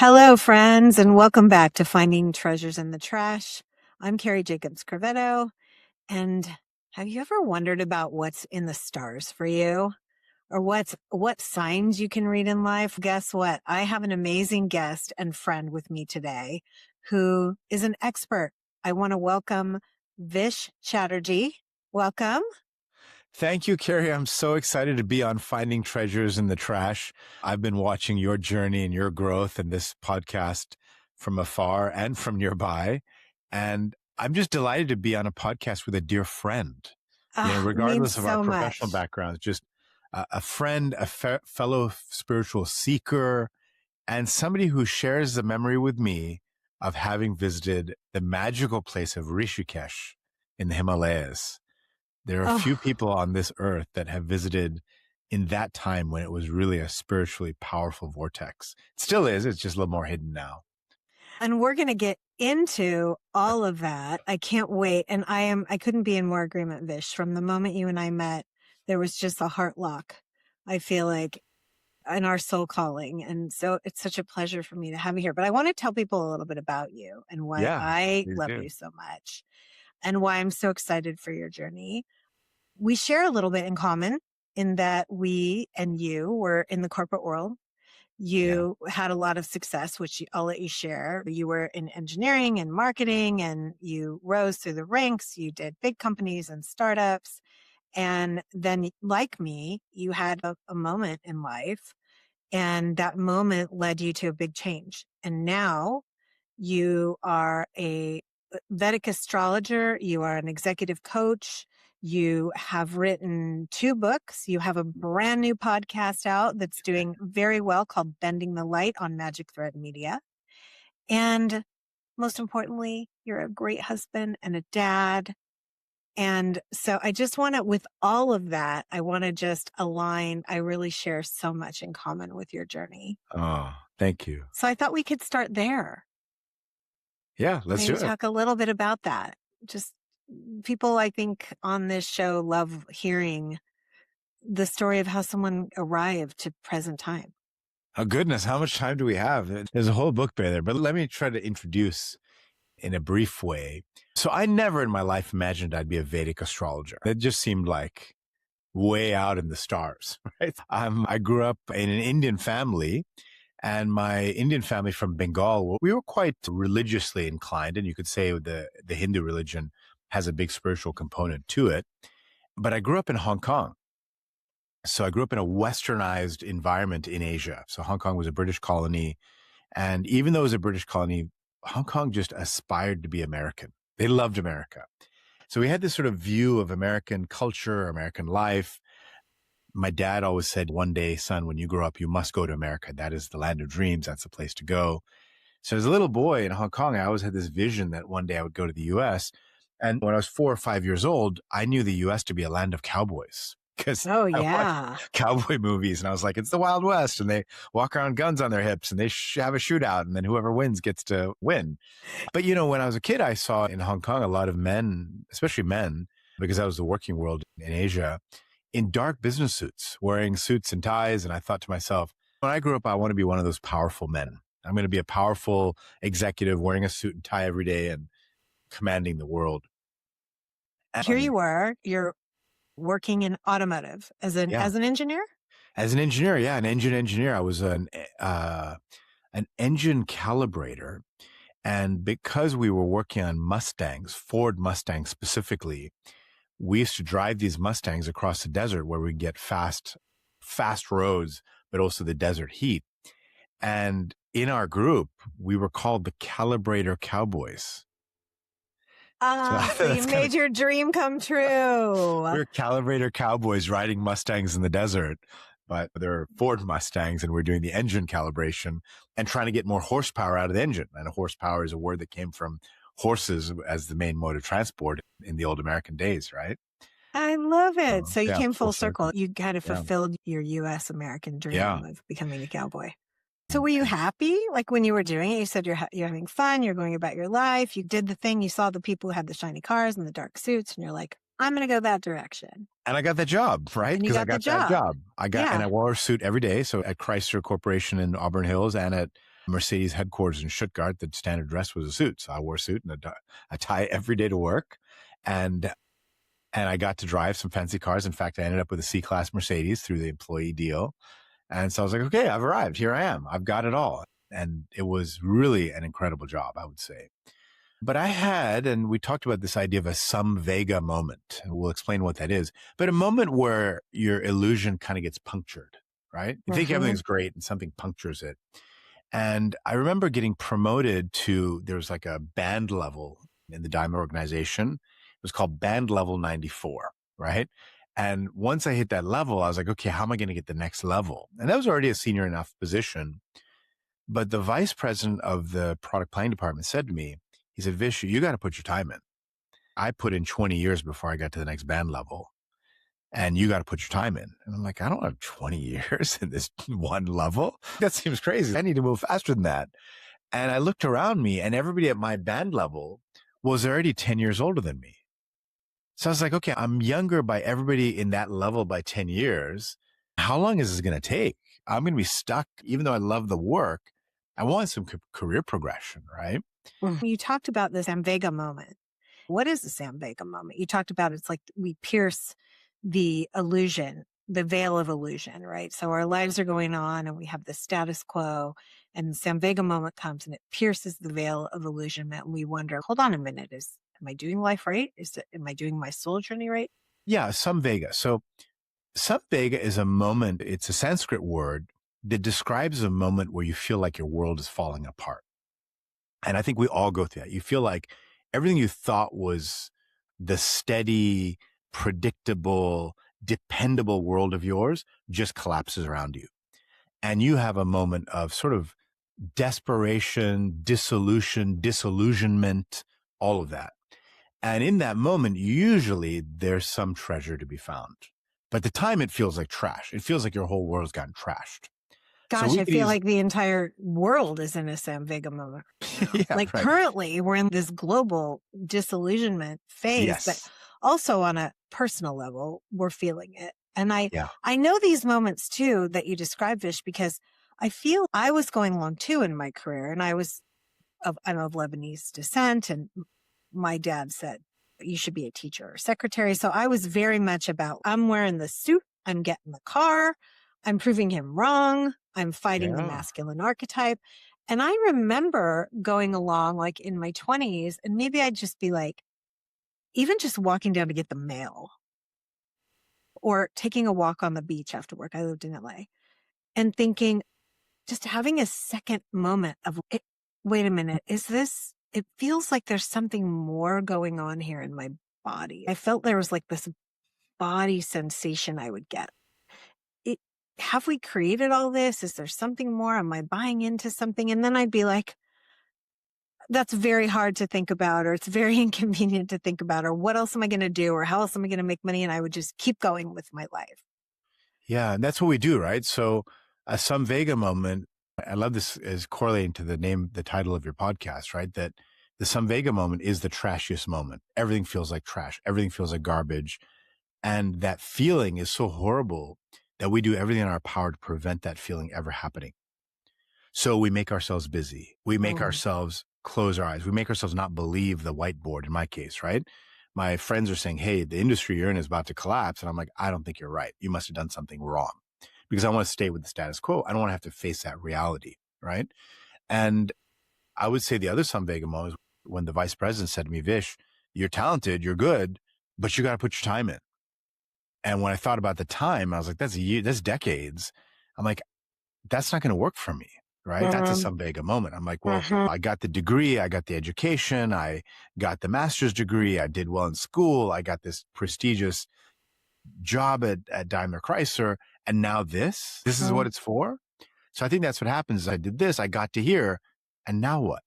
Hello, friends, and welcome back to Finding Treasures in the Trash. I'm Carrie Jacobs-Crovetto, and have you ever wondered about what's in the stars for you? Or what signs you can read in life? Guess what? I have an amazing guest and friend with me today who is an expert. I want to welcome Vish Chatterji. Welcome. Thank you, Carrie. I'm so excited to be on Finding Treasures in the Trash. I've been watching your journey and your growth in this podcast from afar and from nearby. And I'm just delighted to be on a podcast with a dear friend, Means regardless of our so professional much. backgrounds, just a friend, a fellow spiritual seeker, and somebody who shares the memory with me of having visited the magical place of Rishikesh in the Himalayas. There are few people on this earth that have visited in that time when it was really a spiritually powerful vortex. It still is. It's just a little more hidden now. And we're going to get into all of that. I can't wait. And I couldn't be in more agreement, Vish. From the moment you and I met, there was just a heart lock. I feel like in our soul calling. And so it's such a pleasure for me to have you here. But I want to tell people a little bit about you and why I love you so much and why I'm so excited for your journey. We share a little bit in common in that we and you were in the corporate world. You had a lot of success, which I'll let you share. You were in engineering and marketing, and you rose through the ranks. You did big companies and startups. And then, like me, you had a moment in life, and that moment led you to a big change. And now you are a Vedic astrologer. You are an executive coach. You have written 2 books. You have a brand new podcast out that's doing very well called Bending the Light on Magic Thread Media. And most importantly, you're a great husband and a dad. And so I just want to, with all of that, I want to just align. I really share so much in common with your journey. Oh, thank you. So I thought we could start there. Yeah, let's do it. Talk a little bit about that. Just people, I think, on this show love hearing the story of how someone arrived to present time. Oh, goodness. How much time do we have? There's a whole book there, but let me try to introduce in a brief way. So I never in my life imagined I'd be a Vedic astrologer. It just seemed like way out in the stars, right? I grew up in an Indian family, and my Indian family from Bengal, we were quite religiously inclined. And you could say the Hindu religion has a big spiritual component to it. But I grew up in Hong Kong. So I grew up in a westernized environment in Asia. So Hong Kong was a British colony. And even though it was a British colony, Hong Kong just aspired to be American. They loved America. So we had this sort of view of American culture, American life. My dad always said, one day, son, when you grow up, you must go to America. That is the land of dreams. That's the place to go. So as a little boy in Hong Kong, I always had this vision that one day I would go to the US. And when I was 4 or 5 years old, I knew the US to be a land of cowboys. Because I watched cowboy movies, and I was like, it's the Wild West, and they walk around guns on their hips, and they have a shootout, and then whoever wins gets to win. But, when I was a kid, I saw in Hong Kong a lot of men, especially men, because that was the working world in Asia, in dark business suits, wearing suits and ties. And I thought to myself, when I grew up, I want to be one of those powerful men. I'm going to be a powerful executive wearing a suit and tie every day and commanding the world. And here you were, you're working in automotive as an engineer? As an engineer, an engine engineer. I was an engine calibrator. And because we were working on Mustangs, Ford Mustangs specifically, we used to drive these Mustangs across the desert where we get fast roads, but also the desert heat. And in our group, we were called the Calibrator Cowboys. So you made your dream come true. We're Calibrator Cowboys riding Mustangs in the desert, but they're Ford Mustangs, and we're doing the engine calibration and trying to get more horsepower out of the engine. And a horsepower is a word that came from horses as the main mode of transport in the old American days, right? I love it. So you came full circle. You kind of fulfilled your U.S. American dream of becoming a cowboy. So were you happy? Like when you were doing it, you said you're having fun, you're going about your life, you did the thing, you saw the people who had the shiny cars and the dark suits, and you're like, I'm going to go that direction. And I got that job, right? Because I got that job. And I wore a suit every day. So at Chrysler Corporation in Auburn Hills and at Mercedes headquarters in Stuttgart, the standard dress was a suit. So I wore a suit and a tie every day to work. And I got to drive some fancy cars. In fact, I ended up with a C-Class Mercedes through the employee deal. And so I was like, okay, I've arrived. Here I am. I've got it all. And it was really an incredible job, I would say. But I had, and we talked about this idea of a Samvega moment, and we'll explain what that is, but a moment where your illusion kind of gets punctured, right? You think everything's great and something punctures it. And I remember getting promoted to, there was like a band level in the Daimler organization. It was called band level 94, right? And once I hit that level, I was like, okay, how am I going to get the next level? And that was already a senior enough position. But the vice president of the product planning department said to me, he said, Vish, you got to put your time in. I put in 20 years before I got to the next band level, and you got to put your time in. And I'm like, I don't have 20 years in this one level. That seems crazy. I need to move faster than that. And I looked around me, and everybody at my band level was already 10 years older than me. So I was like, okay, I'm younger by everybody in that level by 10 years. How long is this going to take? I'm going to be stuck. Even though I love the work, I want some career progression, right? You talked about the Samvega moment. What is the Samvega moment? You talked about it's like we pierce the illusion, the veil of illusion, right? So our lives are going on and we have the status quo, and the Samvega moment comes and it pierces the veil of illusionment. And we wonder, hold on a minute, am I doing life right? Am I doing my soul journey right? Yeah, Samvega. So Samvega is a moment, it's a Sanskrit word that describes a moment where you feel like your world is falling apart. And I think we all go through that. You feel like everything you thought was the steady, predictable, dependable world of yours just collapses around you. And you have a moment of sort of desperation, dissolution, disillusionment, all of that. And in that moment, usually there's some treasure to be found. But at the time, it feels like trash. It feels like your whole world's gotten trashed. Gosh, I feel like the entire world is in a Samvega moment. Yeah, like right. currently, we're in this global disillusionment phase, Yes. but also on a personal level, we're feeling it. And I Yeah. know these moments too that you described, Vish, because I feel I was going along too in my career, and I'm of Lebanese descent, and my dad said, you should be a teacher or secretary. So I was very much about, I'm wearing the suit, I'm getting the car, I'm proving him wrong, I'm fighting the masculine archetype. And I remember going along like in my 20s, and maybe I'd just be like, even just walking down to get the mail or taking a walk on the beach after work. I lived in LA, and thinking, just having a second moment of, wait a minute, it feels like there's something more going on here in my body. I felt there was like this body sensation I would get. Have we created all this? Is there something more? Am I buying into something? And then I'd be like, that's very hard to think about, or it's very inconvenient to think about, or what else am I going to do? Or how else am I going to make money? And I would just keep going with my life. Yeah, and that's what we do, right? So a Samvega moment, I love this is correlating to the title of your podcast, right? That the Samvega moment is the trashiest moment. Everything feels like trash. Everything feels like garbage. And that feeling is so horrible that we do everything in our power to prevent that feeling ever happening. So we make ourselves busy. We make ourselves close our eyes. We make ourselves not believe the whiteboard in my case, right? My friends are saying, hey, the industry you're in is about to collapse. And I'm like, I don't think you're right. You must have done something wrong, because I want to stay with the status quo. I don't want to have to face that reality, right? And I would say the other Samvega moment is when the vice president said to me, Vish, you're talented, you're good, but you got to put your time in. And when I thought about the time, I was like, that's decades. I'm like, that's not going to work for me, right? That's a Samvega moment. I'm like, well, I got the degree, I got the education, I got the master's degree, I did well in school, I got this prestigious job at Daimler Chrysler, and now this is what it's for. So I think that's what happens. I did this, I got to here, and now what?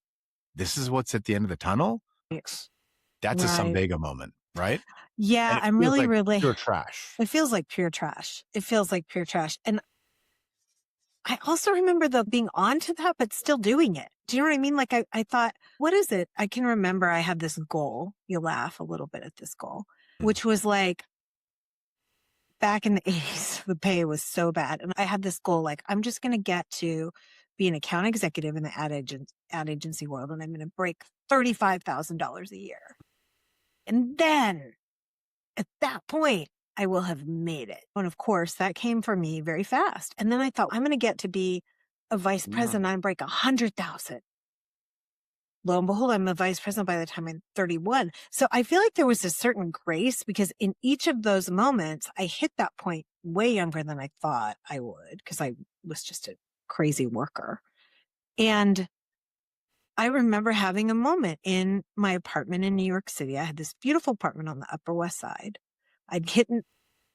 This is what's at the end of the tunnel? That's a Samvega moment, right? Yeah, I'm really pure trash. It feels like pure trash. It feels like pure trash. And I also remember being on to that, but still doing it. Do you know what I mean? Like I thought, what is it? I can remember I had this goal. You laugh a little bit at this goal, which was like, back in the 80s, the pay was so bad. And I had this goal, like, I'm just going to get to be an account executive in the ad agency world, and I'm going to break $35,000 a year. And then at that point, I will have made it. And of course, that came for me very fast. And then I thought, I'm going to get to be a vice president and break 100,000. Lo and behold, I'm a vice president by the time I'm 31. So I feel like there was a certain grace because in each of those moments, I hit that point way younger than I thought I would because I was just a crazy worker. And I remember having a moment in my apartment in New York City. I had this beautiful apartment on the Upper West Side. I'd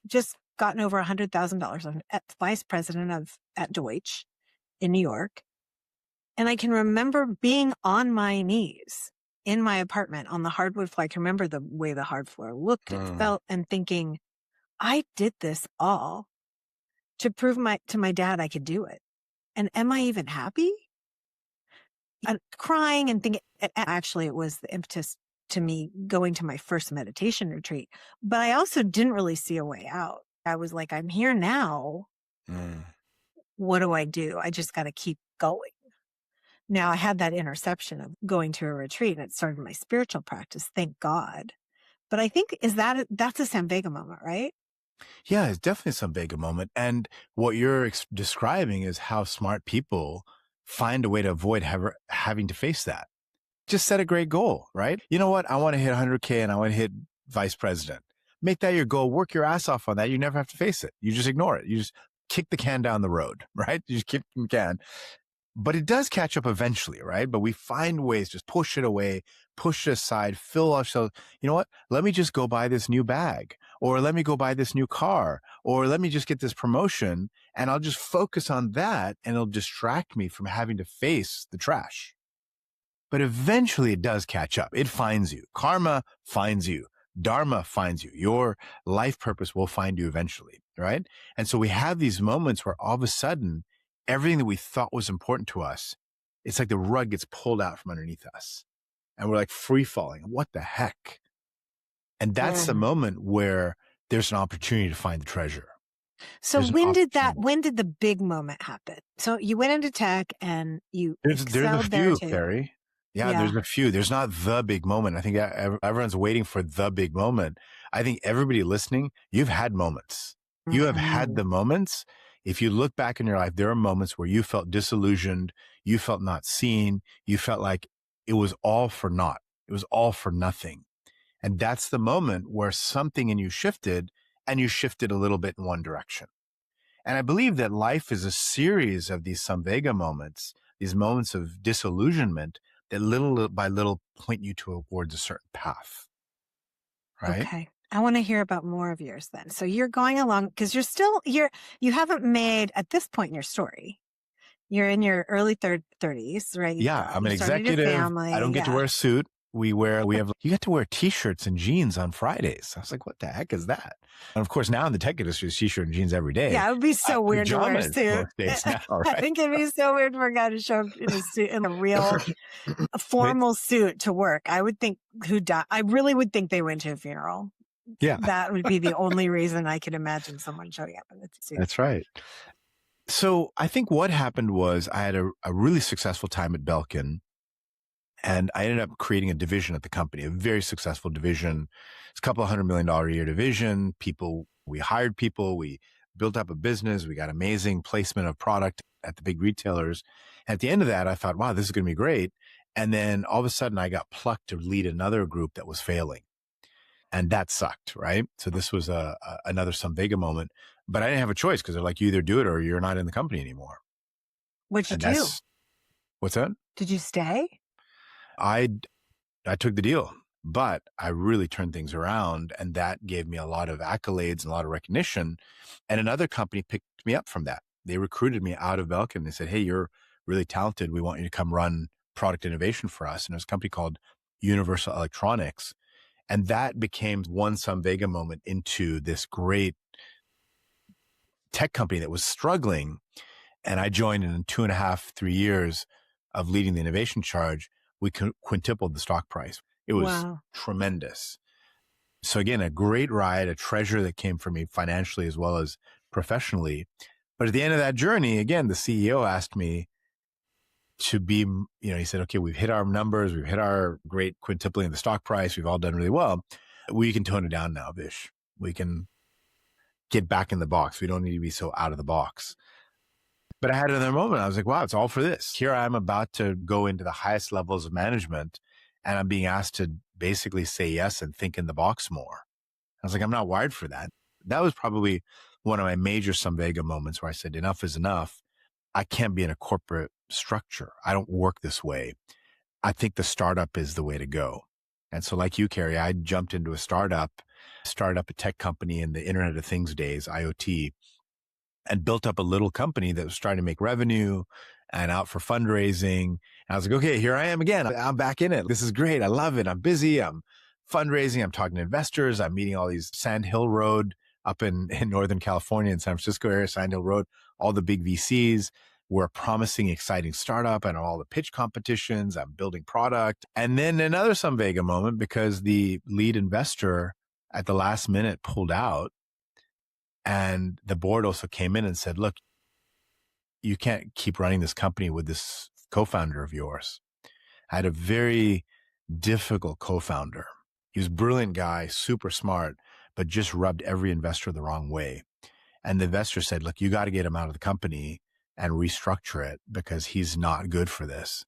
just gotten over $100,000. I'm vice president at Deutsch in New York. And I can remember being on my knees in my apartment on the hardwood floor. I can remember the way the hard floor looked and felt and thinking, I did this all to prove to my dad I could do it. And am I even happy? I'm crying and thinking, actually, it was the impetus to me going to my first meditation retreat. But I also didn't really see a way out. I was like, I'm here now. What do? I just got to keep going. Now, I had that interception of going to a retreat and it started my spiritual practice, thank God. But I think that's a Samvega moment, right? Yeah, it's definitely a Samvega moment. And what you're describing is how smart people find a way to avoid having to face that. Just set a great goal, right? You know what? I want to hit 100K and I want to hit vice president. Make that your goal. Work your ass off on that. You never have to face it. You just ignore it. You just kick the can down the road, right? You just kick the can. But it does catch up eventually, right? But we find ways, just push it away, push it aside, fill ourselves. You know what? Let me just go buy this new bag, or let me go buy this new car, or let me just get this promotion, and I'll just focus on that, and it'll distract me from having to face the trash. But eventually it does catch up. It finds you. Karma finds you. Dharma finds you. Your life purpose will find you eventually, right? And so we have these moments where all of a sudden, everything that we thought was important to us, it's like the rug gets pulled out from underneath us and we're like free falling. What the heck? And that's the moment where there's an opportunity to find the treasure. So when did the big moment happen? So you went into tech and there's a few, too. Carrie. Yeah, there's a few. There's not the big moment. I think everyone's waiting for the big moment. I think everybody listening, you've had moments. You have had the moments. If you look back in your life, there are moments where you felt disillusioned, you felt not seen, you felt like it was all for naught. It was all for nothing. And that's the moment where something in you shifted, and you shifted a little bit in one direction. And I believe that life is a series of these Samvega moments, these moments of disillusionment that little by little point you towards a certain path. Right? Okay. I want to hear about more of yours then. So you're going along because you haven't made at this point in your story. You're in your early 30s, right? Yeah, I'm an executive. I don't get to wear a suit. You get to wear t-shirts and jeans on Fridays. I was like, what the heck is that? And of course, now in the tech industry, it's t-shirt and jeans every day. Yeah, it would be so weird to wear a suit. Most days now, right? I think it'd be so weird for a guy to show up in a suit, in a real formal suit to work. I would think I really would think they went to a funeral. Yeah. That would be the only reason I could imagine someone showing up in a suit. That's right. So I think what happened was I had a really successful time at Belkin, and I ended up creating a division at the company, a very successful division. It's a $200 million a year division. We hired people, we built up a business, we got amazing placement of product at the big retailers. And at the end of that, I thought, wow, this is going to be great. And then all of a sudden I got plucked to lead another group that was failing. And that sucked, right? So this was another Samvega moment, but I didn't have a choice because they're like, you either do it or you're not in the company anymore. What'd you do? What's that? Did you stay? I took the deal, but I really turned things around, and that gave me a lot of accolades and a lot of recognition. And another company picked me up from that. They recruited me out of Belkin. They said, hey, you're really talented. We want you to come run product innovation for us. And it was a company called Universal Electronics. And that became one Samvega moment into this great tech company that was struggling. And I joined in 2.5, 3 years of leading the innovation charge. We quintupled the stock price. It was tremendous. So again, a great ride, a treasure that came for me financially as well as professionally. But at the end of that journey, again, the CEO asked me, to be, he said, okay, we've hit our numbers. We've hit our great quintupling of the stock price. We've all done really well. We can tone it down now, Vish. We can get back in the box. We don't need to be so out of the box. But I had another moment. I was like, wow, it's all for this. Here I am about to go into the highest levels of management, and I'm being asked to basically say yes and think in the box more. I was like, I'm not wired for that. That was probably one of my major Samvega moments where I said, enough is enough. I can't be in a corporate structure. I don't work this way. I think the startup is the way to go. And so like you, Carrie, I jumped into a started up a tech company in the Internet of Things days, IoT, and built up a little company that was trying to make revenue and out for fundraising. And I was like, okay, here I am again. I'm back in it. This is great. I love it. I'm busy. I'm fundraising. I'm talking to investors. I'm meeting all these Sand Hill Road up in Northern California, in San Francisco area, Sand Hill Road, all the big VCs. We're a promising, exciting startup and all the pitch competitions. I'm building product. And then another Samvega moment because the lead investor at the last minute pulled out. And the board also came in and said, look, you can't keep running this company with this co-founder of yours. I had a very difficult co-founder. He was a brilliant guy, super smart, but just rubbed every investor the wrong way. And the investor said, look, you got to get him out of the company and restructure it because he's not good for this.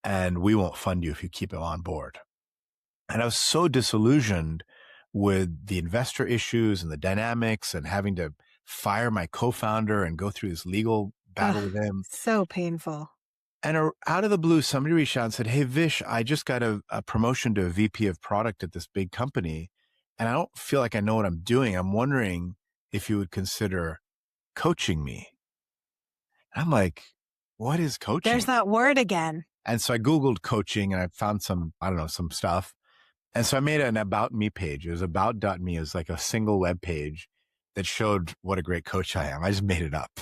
And we won't fund you if you keep him on board. And I was so disillusioned with the investor issues and the dynamics and having to fire my co-founder and go through this legal battle with him. So painful. And out of the blue, somebody reached out and said, hey, Vish, I just got a promotion to a VP of product at this big company, and I don't feel like I know what I'm doing. I'm wondering if you would consider coaching me. I'm like, what is coaching? There's that word again. And so I Googled coaching and I found some stuff. And so I made an About Me page. It was about.me. It was like a single web page that showed what a great coach I am. I just made it up.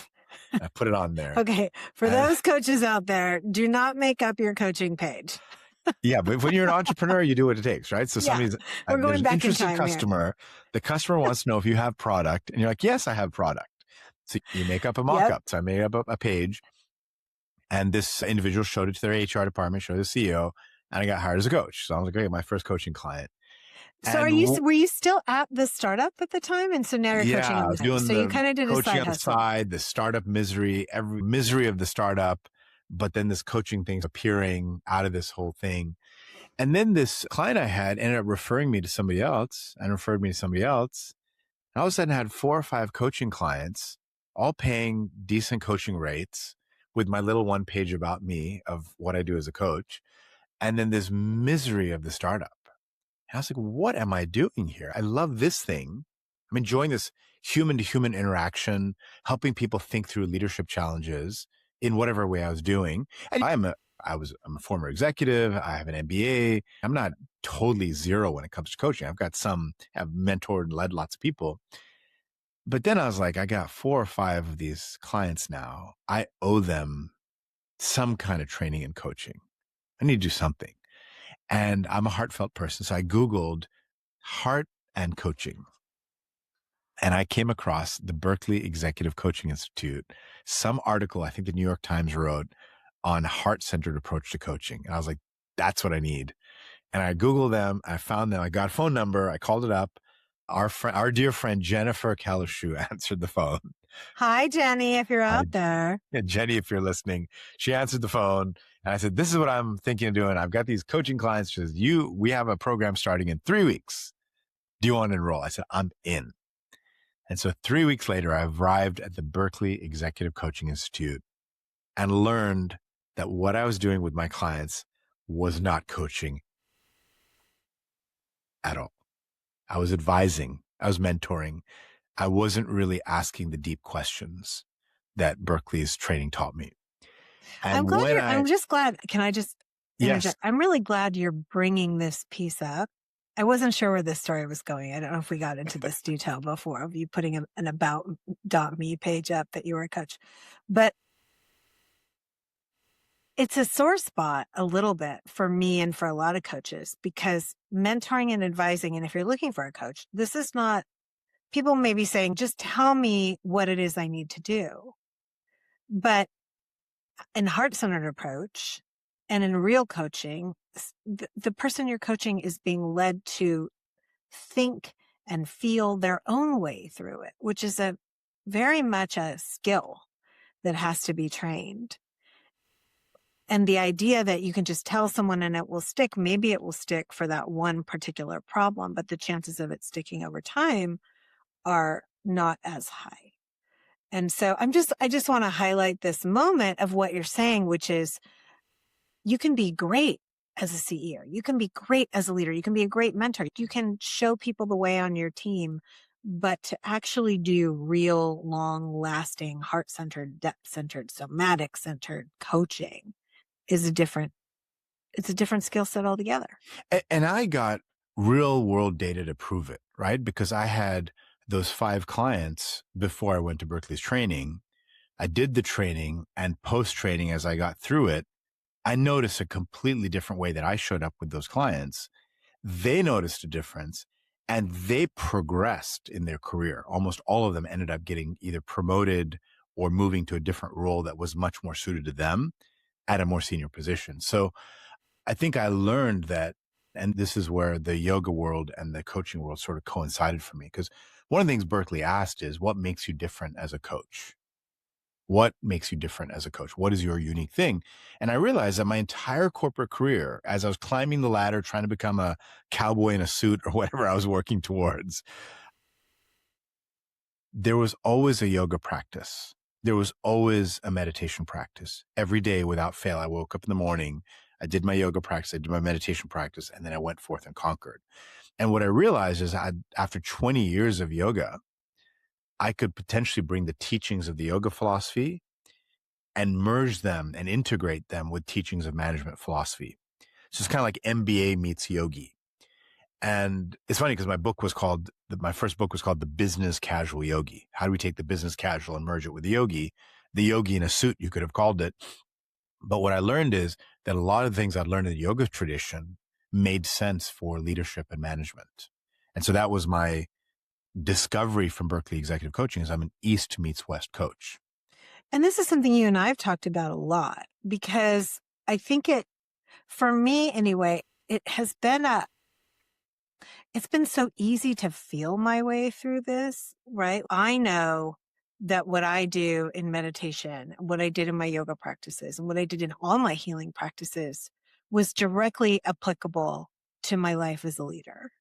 I put it on there. Okay. For those coaches out there, do not make up your coaching page. Yeah. But when you're an entrepreneur, you do what it takes, right? So somebody's we're going back interested in time customer. Here. The customer wants to know if you have product. And you're like, yes, I have product. So you make up a mock-up. Yep. So I made up a page. And this individual showed it to their HR department, showed the CEO, and I got hired as a coach. So I was like, great, my first coaching client. So were you still at the startup at the time? And so now you're coaching on the side. So you kind of did a side hustle. The startup misery, every misery of the startup, but then this coaching thing's appearing out of this whole thing. And then this client I had ended up referring me to somebody else and referred me to somebody else. And all of a sudden I had 4 or 5 coaching clients, all paying decent coaching rates with my little one page about me of what I do as a coach. And then this misery of the startup. And I was like, what am I doing here? I love this thing. I'm enjoying this human to human interaction, helping people think through leadership challenges in whatever way I was doing. And I'm a former executive. I have an MBA. I'm not totally zero when it comes to coaching. I've mentored and led lots of people. But then I was like, I got 4 or 5 of these clients now. I owe them some kind of training and coaching. I need to do something. And I'm a heartfelt person. So I Googled heart and coaching. And I came across the Berkeley Executive Coaching Institute, some article I think the New York Times wrote on heart-centered approach to coaching. And I was like, that's what I need. And I Googled them. I found them. I got a phone number. I called it up. Our dear friend, Jennifer Kalashu, answered the phone. Hi, Jenny, if you're out there. Yeah, Jenny, if you're listening. She answered the phone. And I said, this is what I'm thinking of doing. I've got these coaching clients. She says, we have a program starting in 3 weeks. Do you want to enroll? I said, I'm in. And so 3 weeks later, I arrived at the Berkeley Executive Coaching Institute and learned that what I was doing with my clients was not coaching at all. I was advising. I was mentoring. I wasn't really asking the deep questions that Berkeley's training taught me. And I'm just glad. Can I just interject? Yes. I'm really glad you're bringing this piece up. I wasn't sure where this story was going. I don't know if we got into this detail before of you putting an about.me page up that you were a coach, but it's a sore spot a little bit for me and for a lot of coaches because mentoring and advising, and if you're looking for a coach, this is not, people may be saying, just tell me what it is I need to do. But in heart-centered approach and in real coaching, the person you're coaching is being led to think and feel their own way through it, which is a very much a skill that has to be trained. And the idea that you can just tell someone and it will stick, maybe it will stick for that one particular problem, but the chances of it sticking over time are not as high. And so I just want to highlight this moment of what you're saying, which is you can be great as a CEO. You can be great as a leader. You can be a great mentor. You can show people the way on your team, but to actually do real, long lasting, heart-centered, depth-centered, somatic-centered coaching is it's a different skill set altogether. And I got real world data to prove it, right? Because I had those 5 clients before I went to Berkeley's training. I did the training, and post training, as I got through it, I noticed a completely different way that I showed up with those clients. They noticed a difference, and they progressed in their career. Almost all of them ended up getting either promoted or moving to a different role that was much more suited to them at a more senior position. So I think I learned that, and this is where the yoga world and the coaching world sort of coincided for me. Because one of the things Berkeley asked is, what makes you different as a coach? What makes you different as a coach? What is your unique thing? And I realized that my entire corporate career, as I was climbing the ladder, trying to become a cowboy in a suit or whatever I was working towards, there was always a yoga practice. There was always a meditation practice. Every day without fail, I woke up in the morning, I did my yoga practice, I did my meditation practice, and then I went forth and conquered. And what I realized is after 20 years of yoga, I could potentially bring the teachings of the yoga philosophy and merge them and integrate them with teachings of management philosophy. So it's kind of like MBA meets yogi. And it's funny because my first book was called The Business Casual Yogi. How do we take the business casual and merge it with the yogi? The yogi in a suit, you could have called it. But what I learned is that a lot of the things I'd learned in the yoga tradition made sense for leadership and management. And so that was my discovery from Berkeley Executive Coaching, is I'm an East meets West coach. And this is something you and I have talked about a lot, because I think for me anyway, it's been so easy to feel my way through this, right? I know that what I do in meditation, what I did in my yoga practices, and what I did in all my healing practices was directly applicable to my life as a leader.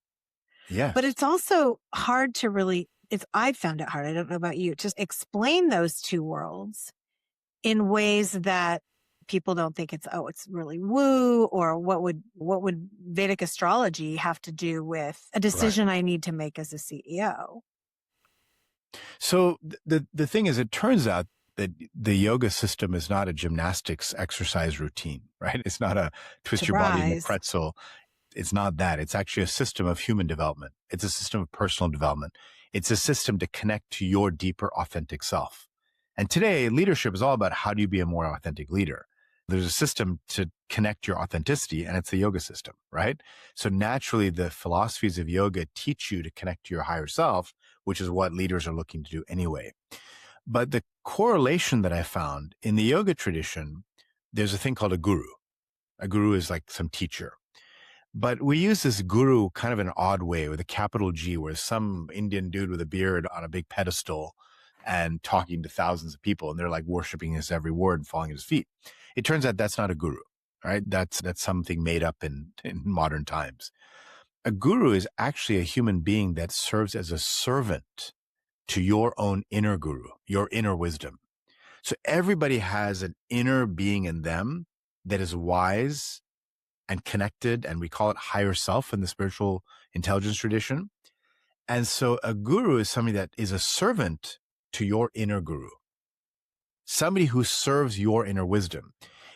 Yes. But it's also hard to really, I found it hard, I don't know about you, to explain those two worlds in ways that people don't think it's really woo, or what would Vedic astrology have to do with a decision I need to make as a CEO? So the thing is, it turns out that the yoga system is not a gymnastics exercise routine, right? It's not a twist your body in a pretzel. It's not that. It's actually a system of human development. It's a system of personal development. It's a system to connect to your deeper, authentic self. And today, leadership is all about how do you be a more authentic leader? There's a system to connect your authenticity, and it's the yoga system, right? So naturally, the philosophies of yoga teach you to connect to your higher self, which is what leaders are looking to do anyway. But the correlation that I found in the yoga tradition, there's a thing called a guru. A guru is like some teacher. But we use this guru kind of in an odd way, with a capital G, where some Indian dude with a beard on a big pedestal and talking to thousands of people, and they're like worshiping his every word and falling at his feet. It turns out that's not a guru, right? That's something made up in modern times. A guru is actually a human being that serves as a servant to your own inner guru, your inner wisdom. So everybody has an inner being in them that is wise and connected, and we call it higher self in the spiritual intelligence tradition. And so a guru is somebody that is a servant to your inner guru, somebody who serves your inner wisdom.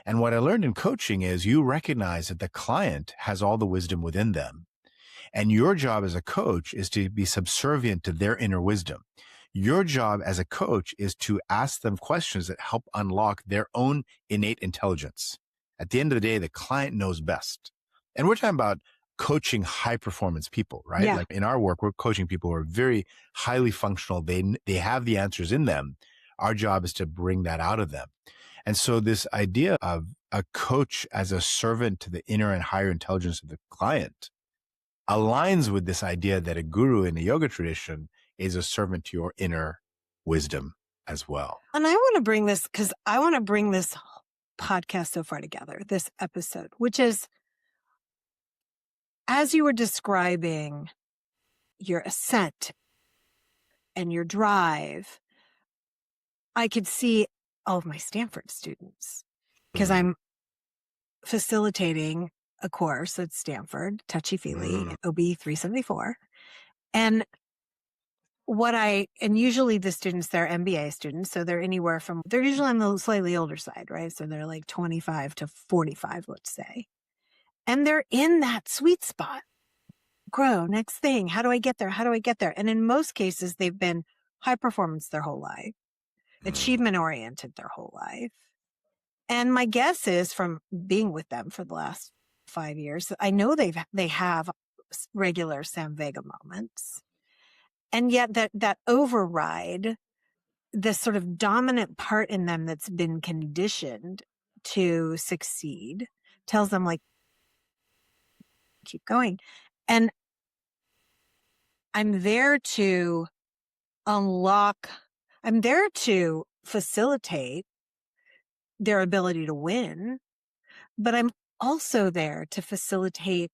And what I learned in coaching is you recognize that the client has all the wisdom within them. And your job as a coach is to be subservient to their inner wisdom. Your job as a coach is to ask them questions that help unlock their own innate intelligence. At the end of the day, the client knows best. And we're talking about coaching high performance people, right? Yeah. Like in our work, we're coaching people who are very highly functional. They have the answers in them. Our job is to bring that out of them. And so this idea of a coach as a servant to the inner and higher intelligence of the client aligns with this idea that a guru in the yoga tradition is a servant to your inner wisdom as well. And I want to bring this, because I want to bring this podcast so far together, this episode, which is, as you were describing your ascent and your drive, I could see all of my Stanford students, because I'm facilitating a course at Stanford, Touchy-Feely, OB 374. And usually the students, they're MBA students, so they're usually on the slightly older side, right? So they're like 25 to 45, let's say. And they're in that sweet spot. Grow, next thing. How do I get there? How do I get there? And in most cases, they've been high performance their whole life, achievement oriented their whole life. And my guess is, from being with them for the last 5 years, I know they have regular Samvega moments. And yet that override, the sort of dominant part in them that's been conditioned to succeed, tells them, like, keep going. And I'm there to facilitate their ability to win, but I'm also there to facilitate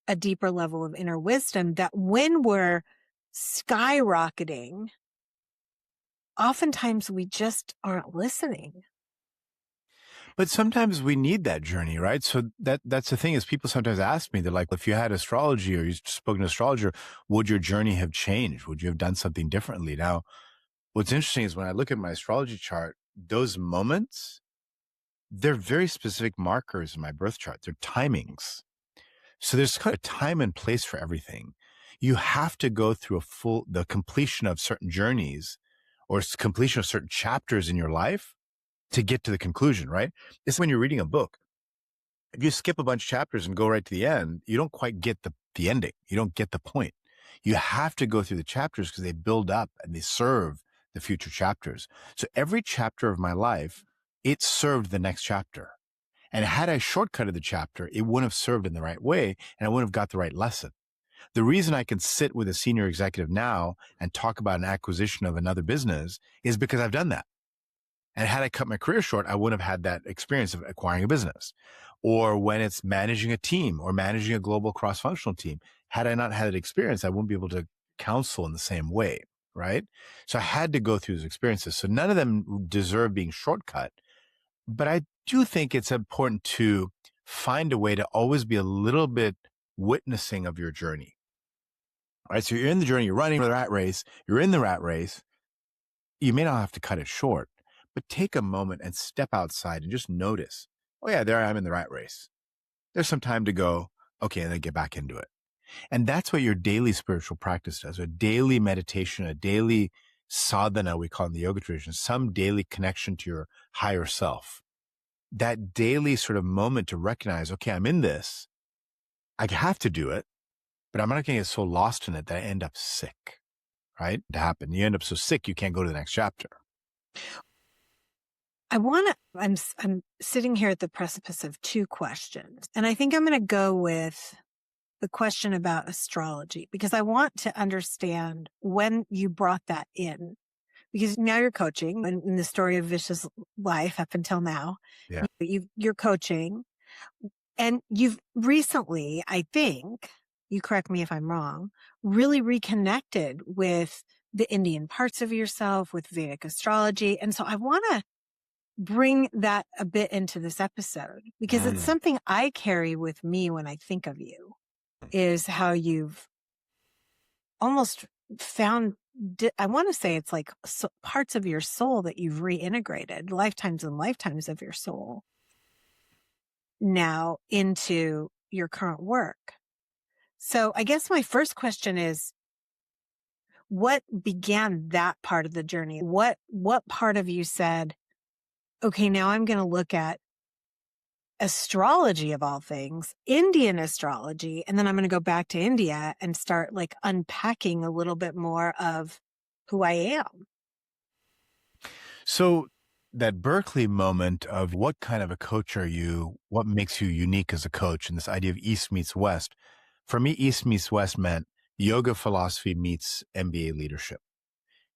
a deeper level of inner wisdom that when we're skyrocketing, oftentimes we just aren't listening. But sometimes we need that journey, right? So that's the thing, is people sometimes ask me, they're like, if you had astrology or you spoke to an astrologer, would your journey have changed? Would you have done something differently? Now, what's interesting is when I look at my astrology chart, those moments, they're very specific markers in my birth chart. They're timings. So there's kind of time and place for everything. You have to go through the completion of certain journeys or completion of certain chapters in your life to get to the conclusion, right? It's when you're reading a book. If you skip a bunch of chapters and go right to the end, you don't quite get the ending. You don't get the point. You have to go through the chapters because they build up and they serve the future chapters. So every chapter of my life, it served the next chapter. And had I shortcutted the chapter, it wouldn't have served in the right way and I wouldn't have got the right lesson. The reason I can sit with a senior executive now and talk about an acquisition of another business is because I've done that. And had I cut my career short, I wouldn't have had that experience of acquiring a business. Or when it's managing a team or managing a global cross-functional team, had I not had that experience, I wouldn't be able to counsel in the same way, right? So I had to go through those experiences. So none of them deserve being shortcut. But I do think it's important to find a way to always be a little bit witnessing of your journey. All right. So you're in the journey, you're running the rat race, you're in the rat race. You may not have to cut it short, but take a moment and step outside and just notice, oh yeah, there I am in the rat race. There's some time to go. Okay. And then get back into it. And that's what your daily spiritual practice does. A daily meditation, a daily sadhana, we call it in the yoga tradition, some daily connection to your higher self. That daily sort of moment to recognize, okay, I'm in this. I have to do it, but I'm not going to get so lost in it that I end up sick, right? To happen. You end up so sick, you can't go to the next chapter. I'm sitting here at the precipice of two questions, and I think I'm going to go with the question about astrology, because I want to understand when you brought that in, because now you're coaching in the story of Vish's life up until now. Yeah. You're coaching, and you've recently, I think, you correct me if I'm wrong, really reconnected with the Indian parts of yourself, with Vedic astrology. And so I want to bring that a bit into this episode, because it's something I carry with me when I think of you, is how you've almost found, I want to say it's like parts of your soul that you've reintegrated, lifetimes and lifetimes of your soul, now into your current work. So I guess my first question is, what began that part of the journey? What part of you said, okay, now I'm going to look at astrology of all things, Indian astrology, and then I'm going to go back to India and start like unpacking a little bit more of who I am? So that Berkeley moment of what kind of a coach are you? What makes you unique as a coach? And this idea of East meets West. For me, East meets West meant yoga philosophy meets MBA leadership.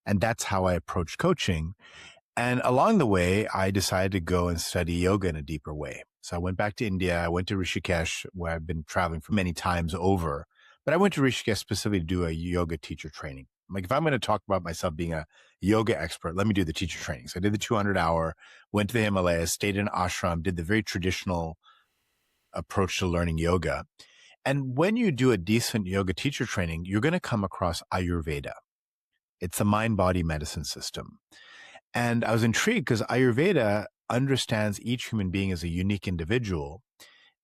And that's how I approach coaching. And along the way, I decided to go and study yoga in a deeper way. So I went back to India. I went to Rishikesh, where I've been traveling for many times over. But I went to Rishikesh specifically to do a yoga teacher training. Like, if I'm going to talk about myself being a yoga expert, let me do the teacher training. So I did the 200-hour, went to the Himalayas, stayed in an ashram, did the very traditional approach to learning yoga. And when you do a decent yoga teacher training, you're going to come across Ayurveda. It's a mind-body medicine system. And I was intrigued because Ayurveda understands each human being as a unique individual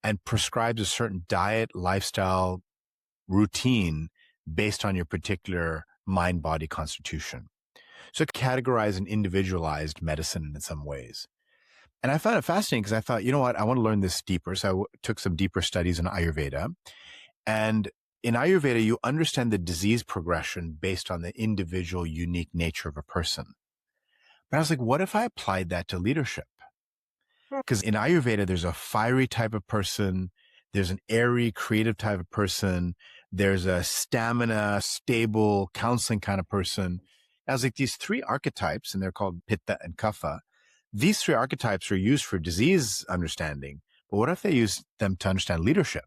and prescribes a certain diet, lifestyle, routine based on your particular mind-body constitution. So it categorized and individualized medicine in some ways. And I found it fascinating because I thought, you know what, I want to learn this deeper. So I took some deeper studies in Ayurveda. And in Ayurveda, you understand the disease progression based on the individual unique nature of a person. But I was like, what if I applied that to leadership? Because in Ayurveda, there's a fiery type of person, there's an airy, creative type of person, there's a stamina, stable, counseling kind of person. I was like, these three archetypes, and they're called Pitta and Kapha, these three archetypes are used for disease understanding. But what if they use them to understand leadership?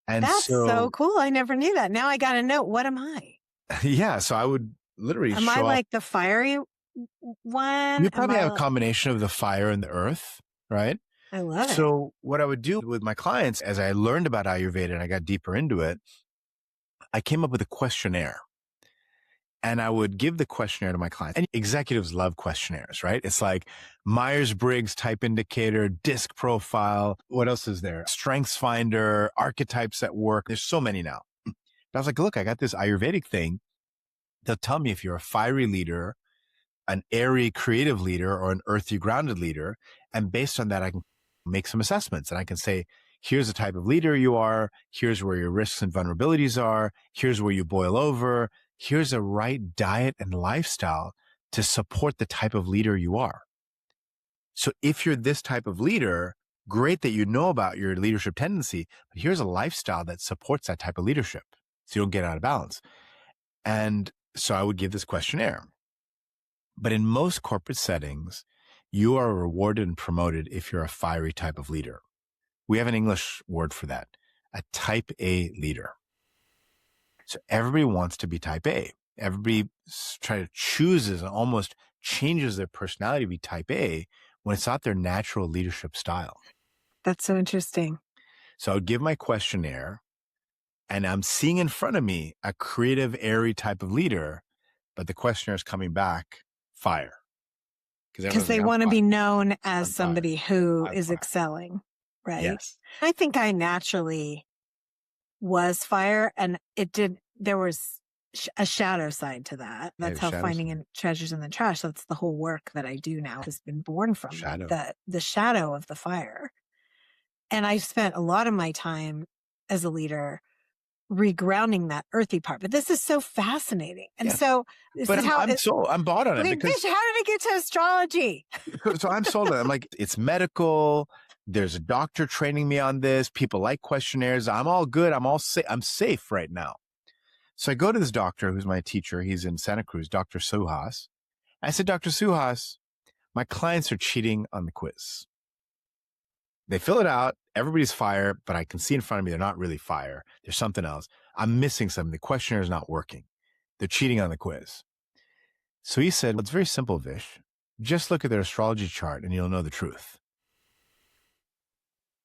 And That's so so cool. I never knew that. Now I got to know, what am I? yeah, so I would literally Am I show up. like the fiery one? You probably Am I have a like, combination of the fire and the earth, right? I love it. So what I would do with my clients, as I learned about Ayurveda and I got deeper into it, I came up with a questionnaire. And I would give the questionnaire to my clients. And executives love questionnaires, right? It's like Myers-Briggs type indicator, disc profile. What else is there? Strengths finder, archetypes at work. There's so many now. But I was like, look, I got this Ayurvedic thing. They'll tell me if you're a fiery leader, an airy creative leader, or an earthy grounded leader. And based on that, I can make some assessments and I can say, here's the type of leader you are. Here's where your risks and vulnerabilities are. Here's where you boil over. Here's a right diet and lifestyle to support the type of leader you are. So if you're this type of leader, great that you know about your leadership tendency, but here's a lifestyle that supports that type of leadership so you don't get out of balance. And so I would give this questionnaire. But in most corporate settings, you are rewarded and promoted if you're a fiery type of leader. We have an English word for that, a type A leader. So everybody wants to be type A. Everybody chooses and almost changes their personality to be type A when it's not their natural leadership style. That's so interesting. So I would give my questionnaire and I'm seeing in front of me a creative, airy type of leader, but the questionnaire is coming back fire. Because they want to be known as somebody who I'm is fire. Excelling, right? Yes. I think I naturally was fire, and there was a shadow side to that. That's how finding treasures in the trash. That's the whole work that I do now has been born from the shadow of the fire. And I spent a lot of my time as a leader regrounding that earthy part. But this is so fascinating. And so this is how I'm bought on it. Because how did it get to astrology? So I'm sold on it. I'm like, it's medical. There's a doctor training me on this. People like questionnaires. I'm all good. I'm safe right now. So I go to this doctor who's my teacher. He's in Santa Cruz, Dr. Suhas. I said, Dr. Suhas, my clients are cheating on the quiz. They fill it out. Everybody's fire, but I can see in front of me they're not really fire. There's something else. I'm missing something. The questionnaire is not working. They're cheating on the quiz. So he said, well, it's very simple, Vish. Just look at their astrology chart and you'll know the truth.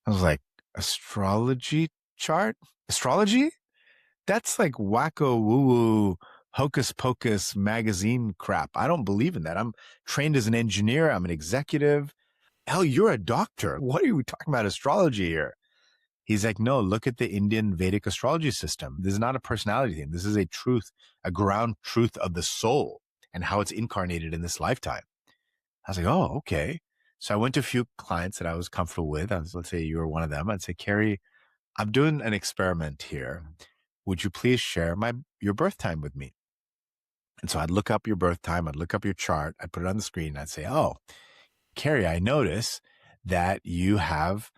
I was like, astrology chart? Astrology? That's like wacko woo-woo, hocus pocus magazine crap. I don't believe in that. I'm trained as an engineer. I'm an executive. Hell, you're a doctor. What are we talking about astrology here? He's like, no, look at the Indian Vedic astrology system. This is not a personality thing. This is a truth, a ground truth of the soul and how it's incarnated in this lifetime. I was like, oh, okay. So I went to a few clients that I was comfortable with. Let's say you were one of them. I'd say, Carrie, I'm doing an experiment here. Would you please share your birth time with me? And so I'd look up your birth time. I'd look up your chart. I'd put it on the screen. I'd say, oh, Carrie, I notice that you have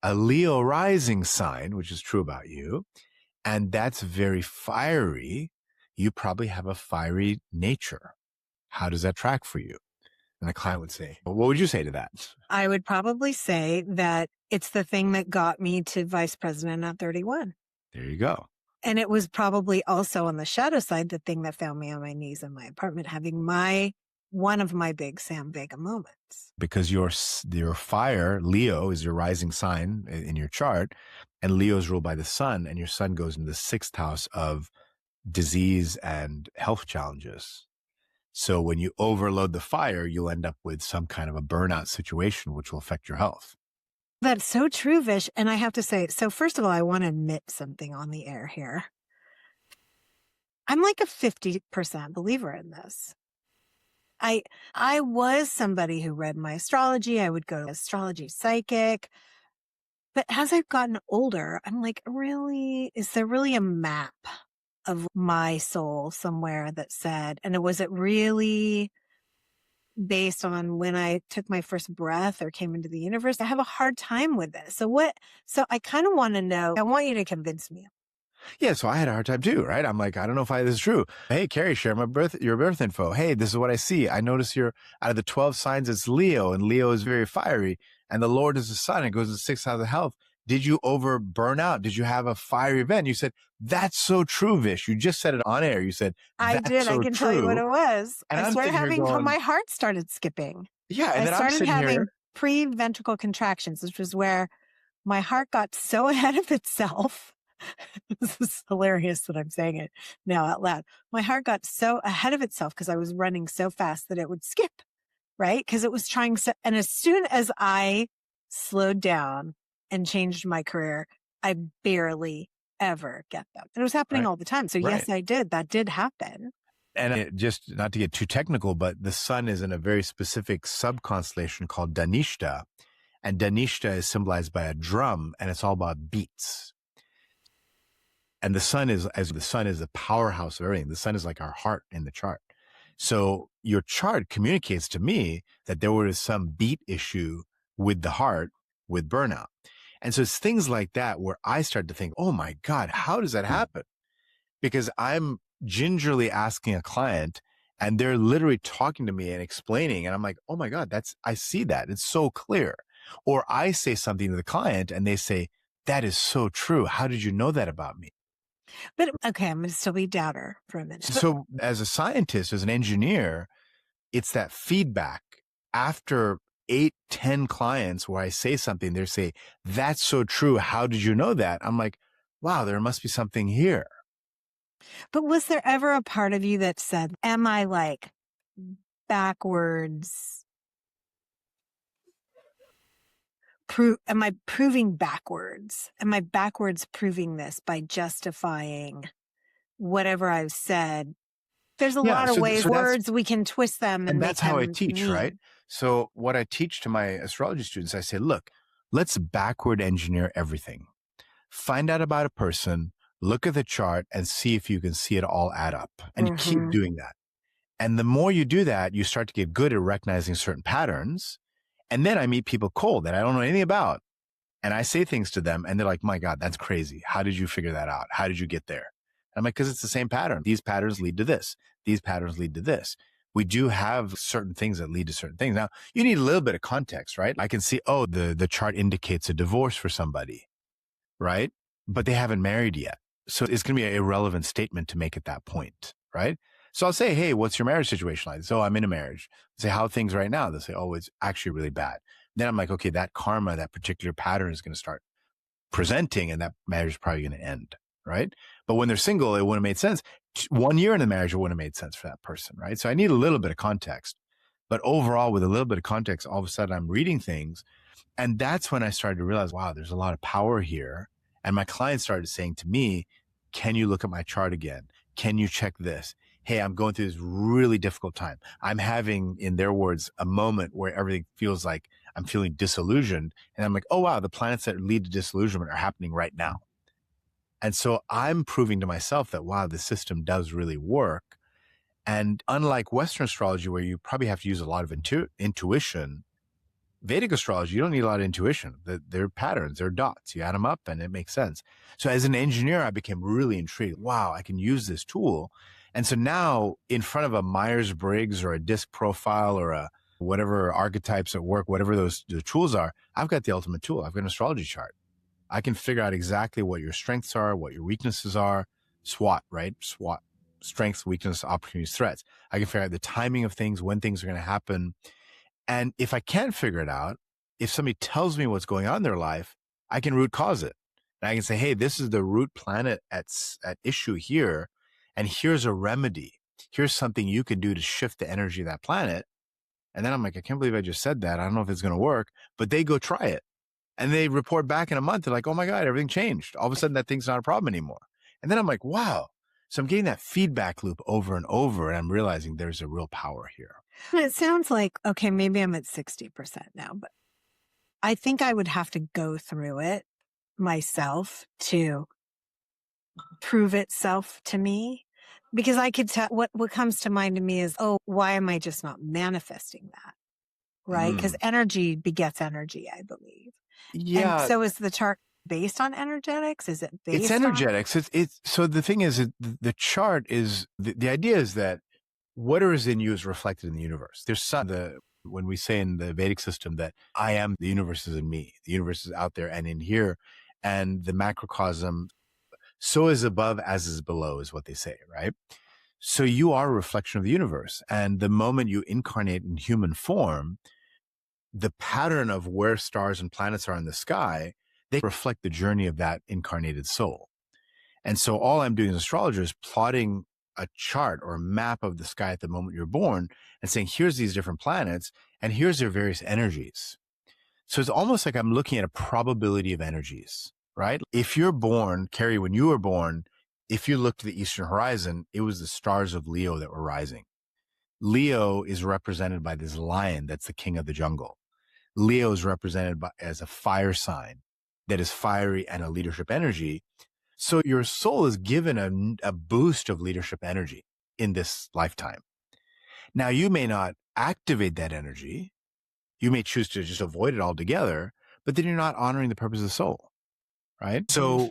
a Leo rising sign, which is true about you, and that's very fiery. You probably have a fiery nature. How does that track for you? And the client would say, well, what would you say to that? I would probably say that it's the thing that got me to vice president at 31. There you go. And it was probably also on the shadow side, the thing that found me on my knees in my apartment, having one of my big Samvega moments. Because your fire, Leo, is your rising sign in your chart, and Leo is ruled by the sun, and your sun goes into the 6th house of disease and health challenges. So when you overload the fire, you'll end up with some kind of a burnout situation, which will affect your health. That's so true, Vish. And I have to say, so first of all, I want to admit something on the air here. I'm like a 50% believer in this. I was somebody who read my astrology. I would go to astrology psychic. But as I've gotten older, I'm like, really, is there really a map of my soul somewhere that said, and was it really based on when I took my first breath or came into the universe? I have a hard time with this. So I kind of want to know, I want you to convince me. Yeah, so I had a hard time too, right? I'm like, I don't know if this is true. Hey, Carrie, share your birth info. Hey, this is what I see. I notice you're out of the 12 signs, it's Leo, and Leo is very fiery, and the Lord is the sun. It goes to the 6th house of health. Did you burn out? Did you have a fiery event? You said, that's so true, Vish. You just said it on air. You said, I did. So I can true. tell you what it was. And I started having, my heart started skipping. Yeah, and I started having pre-ventricle contractions, which was where my heart got so ahead of itself. This is hilarious that I'm saying it now out loud. My heart got so ahead of itself because I was running so fast that it would skip, right? Because it was trying so, and as soon as I slowed down and changed my career, I barely ever get them. And it was happening all the time. So yes, I did. That did happen. And just not to get too technical, but the sun is in a very specific sub-constellation called Dhanishta. And Dhanishta is symbolized by a drum, and it's all about beats. And the sun is the powerhouse of everything. The sun is like our heart in the chart. So your chart communicates to me that there was some beat issue with the heart, with burnout. And so it's things like that where I start to think, oh my God, how does that happen? Because I'm gingerly asking a client and they're literally talking to me and explaining. And I'm like, oh my God, I see that. It's so clear. Or I say something to the client and they say, that is so true. How did you know that about me? But okay, I'm going to still be doubter for a minute. So as a scientist, as an engineer, it's that feedback after 8-10 clients where I say something, they say, that's so true. How did you know that? I'm like, wow, there must be something here. But was there ever a part of you that said, am I like backwards? Am I proving backwards? Am I backwards proving this by justifying whatever I've said? There's a lot of ways, words, we can twist them. And that's how I teach, right? So what I teach to my astrology students, I say, look, let's backward engineer everything. Find out about a person, look at the chart and see if you can see it all add up. And you keep doing that. And the more you do that, you start to get good at recognizing certain patterns. And then I meet people cold that I don't know anything about. And I say things to them and they're like, my God, that's crazy. How did you figure that out? How did you get there? And I'm like, because it's the same pattern. These patterns lead to this. These patterns lead to this. We do have certain things that lead to certain things. Now, you need a little bit of context, right? I can see, oh, the chart indicates a divorce for somebody, right? But they haven't married yet. So it's going to be an irrelevant statement to make at that point, right? So I'll say, hey, what's your marriage situation like? So I'm in a marriage. I say, how are things right now? They'll say, oh, it's actually really bad. Then I'm like, okay, that karma, that particular pattern is going to start presenting and that marriage is probably going to end, right? But when they're single, it wouldn't have made sense. 1 year in the marriage, it wouldn't have made sense for that person, right? So I need a little bit of context. But overall, with a little bit of context, all of a sudden I'm reading things. And that's when I started to realize, wow, there's a lot of power here. And my clients started saying to me, can you look at my chart again? Can you check this? Hey, I'm going through this really difficult time. I'm having, in their words, a moment where everything feels like I'm feeling disillusioned. And I'm like, oh, wow, the planets that lead to disillusionment are happening right now. And so I'm proving to myself that, wow, the system does really work. And unlike Western astrology, where you probably have to use a lot of intuition, Vedic astrology, you don't need a lot of intuition. They're patterns, they're dots. You add them up and it makes sense. So as an engineer, I became really intrigued. Wow, I can use this tool. And so now in front of a Myers-Briggs or a disc profile or a whatever archetypes at work, whatever the tools are, I've got the ultimate tool. I've got an astrology chart. I can figure out exactly what your strengths are, what your weaknesses are. SWOT, right? SWOT, strengths, weakness, opportunities, threats. I can figure out the timing of things, when things are going to happen. And if I can't figure it out, if somebody tells me what's going on in their life, I can root cause it. And I can say, hey, this is the root planet at issue here. And here's a remedy. Here's something you can do to shift the energy of that planet. And then I'm like, I can't believe I just said that. I don't know if it's going to work, but they go try it. And they report back in a month. They're like, oh my God, everything changed. All of a sudden that thing's not a problem anymore. And then I'm like, wow. So I'm getting that feedback loop over and over. And I'm realizing there's a real power here. It sounds like, okay, maybe I'm at 60% now, but I think I would have to go through it myself to prove itself to me, because I could tell what comes to mind to me is, oh, why am I just not manifesting that? Right? Because energy begets energy, I believe. Yeah. And so is the chart based on energetics? Is it based It's energetics. It's so the thing is, the chart is, the idea is that whatever is in you is reflected in the universe. There's when we say in the Vedic system that I am, the universe is in me, the universe is out there and in here, and the macrocosm, so is above as is below, is what they say, right? So you are a reflection of the universe. And the moment you incarnate in human form, the pattern of where stars and planets are in the sky, they reflect the journey of that incarnated soul. And so all I'm doing as an astrologer is plotting a chart or a map of the sky at the moment you're born and saying, here's these different planets and here's their various energies. So it's almost like I'm looking at a probability of energies, right? If you're born, Carrie, when you were born, if you looked to the eastern horizon, it was the stars of Leo that were rising. Leo is represented by this lion that's the king of the jungle. Leo is represented as a fire sign that is fiery and a leadership energy. So your soul is given a boost of leadership energy in this lifetime. Now, you may not activate that energy. You may choose to just avoid it altogether, but then you're not honoring the purpose of the soul, right? So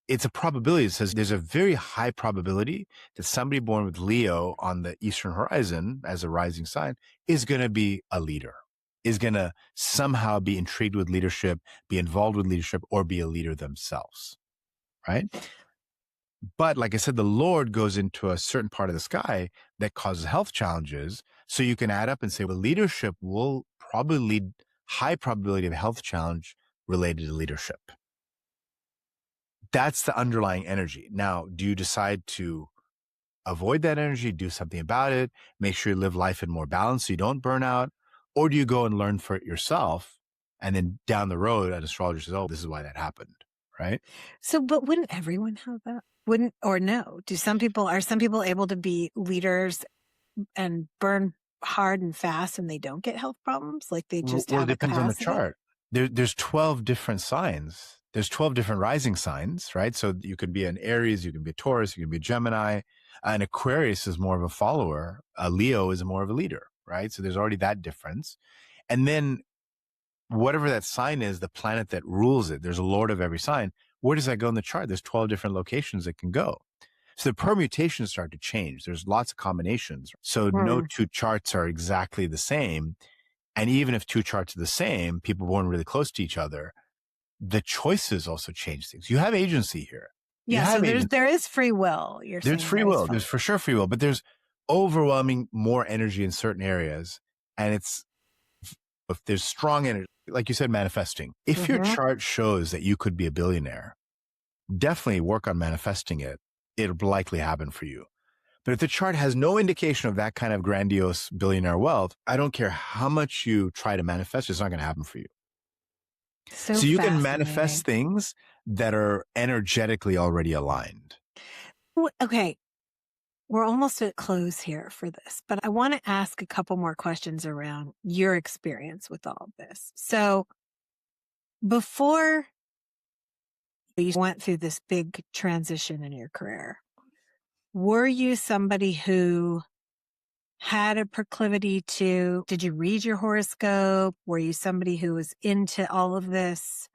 it's a probability. It says there's a very high probability that somebody born with Leo on the eastern horizon as a rising sign is going to be a leader, is going to somehow be intrigued with leadership, be involved with leadership, or be a leader themselves, right? But like I said, the Lord goes into a certain part of the sky that causes health challenges. So you can add up and say, well, leadership will probably lead high probability of health challenge related to leadership. That's the underlying energy. Now, do you decide to avoid that energy, do something about it, make sure you live life in more balance so you don't burn out? Or do you go and learn for it yourself? And then down the road, an astrologer says, oh, this is why that happened, right? So, but wouldn't everyone have that? Or no? Are some people able to be leaders and burn hard and fast and they don't get health problems? Like they just Well, have it a depends on the capacity? chart. There's 12 different signs. There's 12 different rising signs, right? So you could be an Aries, you can be a Taurus, you can be a Gemini. An Aquarius is more of a follower. A Leo is more of a leader, right? So there's already that difference. And then whatever that sign is, the planet that rules it, there's a lord of every sign. Where does that go in the chart? There's 12 different locations that can go. So the permutations start to change. There's lots of combinations. So no two charts are exactly the same. And even if two charts are the same, people born really close to each other, the choices also change things. You have agency here. Yeah, so there is free will. There's free will. There's for sure free will, but there's overwhelming more energy in certain areas. And if there's strong energy, like you said, manifesting. If your chart shows that you could be a billionaire, definitely work on manifesting it. It'll likely happen for you. But if the chart has no indication of that kind of grandiose billionaire wealth, I don't care how much you try to manifest, it's not going to happen for you. So you can manifest things that are energetically already aligned. Okay. We're almost at close here for this, but I want to ask a couple more questions around your experience with all of this. So before you went through this big transition in your career, were you somebody who had a proclivity to, did you read your horoscope? Were you somebody who was into all of this?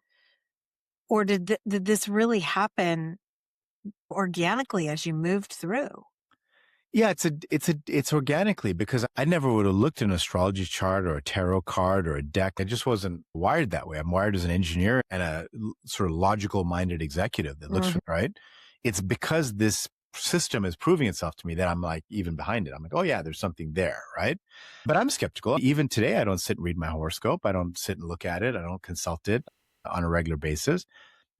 Or did this really happen organically as you moved through? Yeah, it's organically, because I never would have looked at an astrology chart or a tarot card or a deck. I just wasn't wired that way. I'm wired as an engineer and a sort of logical minded executive that looks for, right? It's because this system is proving itself to me that I'm like even behind it. I'm like, oh yeah, there's something there, right? But I'm skeptical. Even today, I don't sit and read my horoscope. I don't sit and look at it. I don't consult it on a regular basis.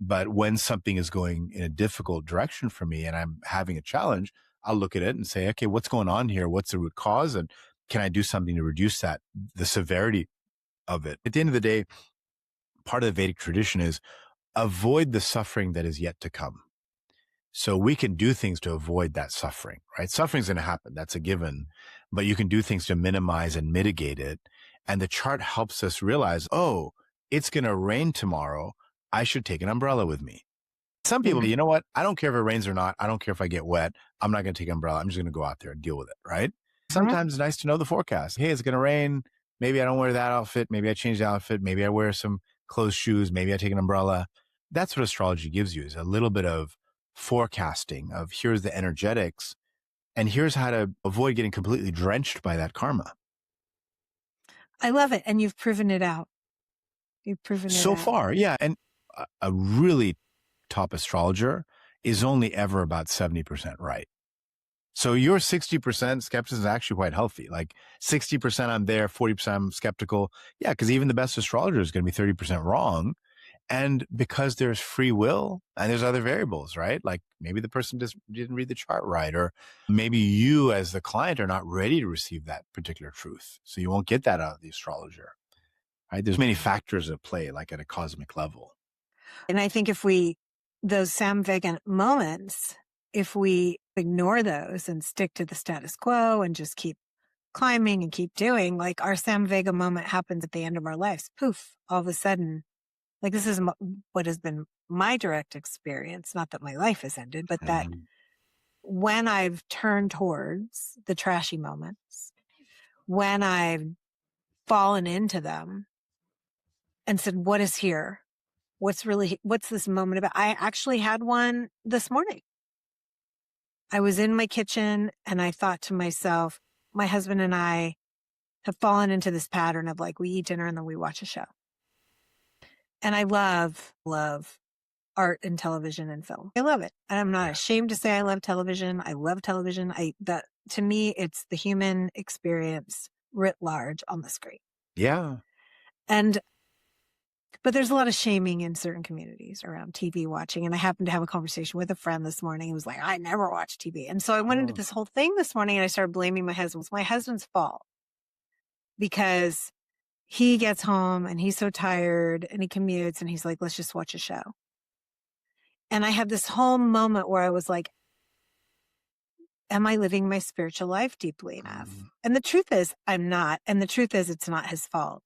But when something is going in a difficult direction for me and I'm having a challenge, I'll look at it and say, okay, what's going on here? What's the root cause? And can I do something to reduce the severity of it? At the end of the day, part of the Vedic tradition is avoid the suffering that is yet to come. So we can do things to avoid that suffering, right? Suffering's going to happen. That's a given, but you can do things to minimize and mitigate it. And the chart helps us realize, oh, it's going to rain tomorrow. I should take an umbrella with me. Some people, you know what? I don't care if it rains or not. I don't care if I get wet. I'm not going to take an umbrella. I'm just going to go out there and deal with it, right? Sometimes it's nice to know the forecast. Hey, it's going to rain. Maybe I don't wear that outfit. Maybe I change the outfit. Maybe I wear some closed shoes. Maybe I take an umbrella. That's what astrology gives you, is a little bit of forecasting of here's the energetics and here's how to avoid getting completely drenched by that karma. I love it. And you've proven it out. You've proven it So out. far, yeah. And a really top astrologer is only ever about 70% right. So your 60% skepticism is actually quite healthy. Like 60% I'm there, 40% I'm skeptical. Yeah, because even the best astrologer is going to be 30% wrong. And because there's free will and there's other variables, right? Like maybe the person just didn't read the chart right, or maybe you as the client are not ready to receive that particular truth. So you won't get that out of the astrologer, right? There's many factors at play, like at a cosmic level. And I think those Samvega moments, if we ignore those and stick to the status quo and just keep climbing and keep doing, like our Samvega moment happens at the end of our lives. Poof, all of a sudden, like this is what has been my direct experience. Not that my life has ended, but that when I've turned towards the trashy moments, when I've fallen into them and said, what is here? What's this moment about? I actually had one this morning. I was in my kitchen and I thought to myself, my husband and I have fallen into this pattern of like, we eat dinner and then we watch a show. And I love art and television and film. I love it. And I'm not ashamed to say I love television. I love television. To me, it's the human experience writ large on the screen. Yeah. But there's a lot of shaming in certain communities around TV watching. And I happened to have a conversation with a friend this morning who was like, I never watch TV. And so I went into this whole thing this morning and I started blaming my husband. It's my husband's fault because he gets home and he's so tired and he commutes and he's like, let's just watch a show. And I had this whole moment where I was like, am I living my spiritual life deeply enough? And the truth is I'm not. And the truth is it's not his fault.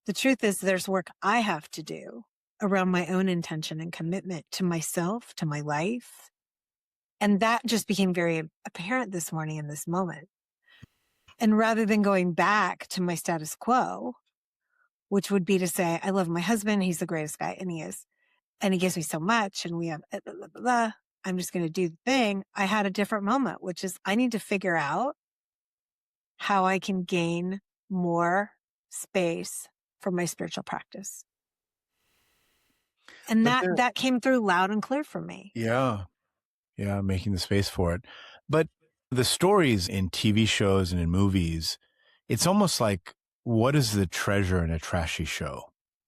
The truth is there's work I have to do around my own intention and commitment to myself, to my life. And that just became very apparent this morning in this moment. And rather than going back to my status quo, which would be to say, I love my husband, he's the greatest guy, and he is. And he gives me so much, and we have, blah, blah, blah, blah. I'm just going to do the thing. I had a different moment, which is I need to figure out how I can gain more space for my spiritual practice. And that came through loud and clear for me. Yeah. Yeah. Making the space for it. But the stories in TV shows and in movies, it's almost like, what is the treasure in a trashy show?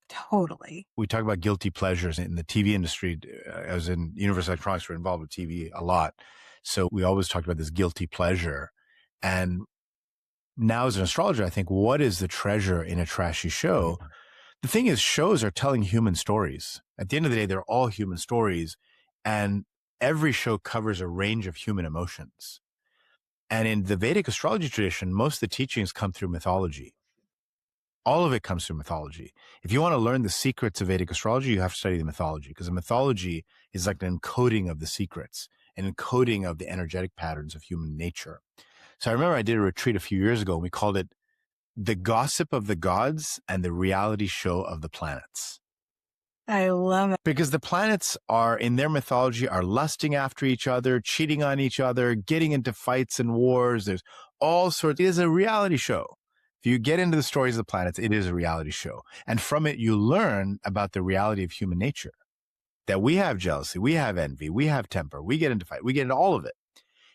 Totally. We talk about guilty pleasures in the TV industry. As in Universal Electronics, we're involved with TV a lot. So we always talked about this guilty pleasure. And now as an astrologer, I think, what is the treasure in a trashy show? The thing is, shows are telling human stories. At the end of the day, they're all human stories. And every show covers a range of human emotions. And in the Vedic astrology tradition, most of the teachings come through mythology. All of it comes through mythology. If you want to learn the secrets of Vedic astrology, you have to study the mythology, because the mythology is like an encoding of the secrets, an encoding of the energetic patterns of human nature. So I remember I did a retreat a few years ago and we called it The Gossip of the Gods and the Reality Show of the Planets. I love it. Because the planets are, in their mythology, are lusting after each other, cheating on each other, getting into fights and wars. There's all sorts. It is a reality show. If you get into the stories of the planets, it is a reality show. And from it, you learn about the reality of human nature, that we have jealousy, we have envy, we have temper, we get into fight, we get into all of it.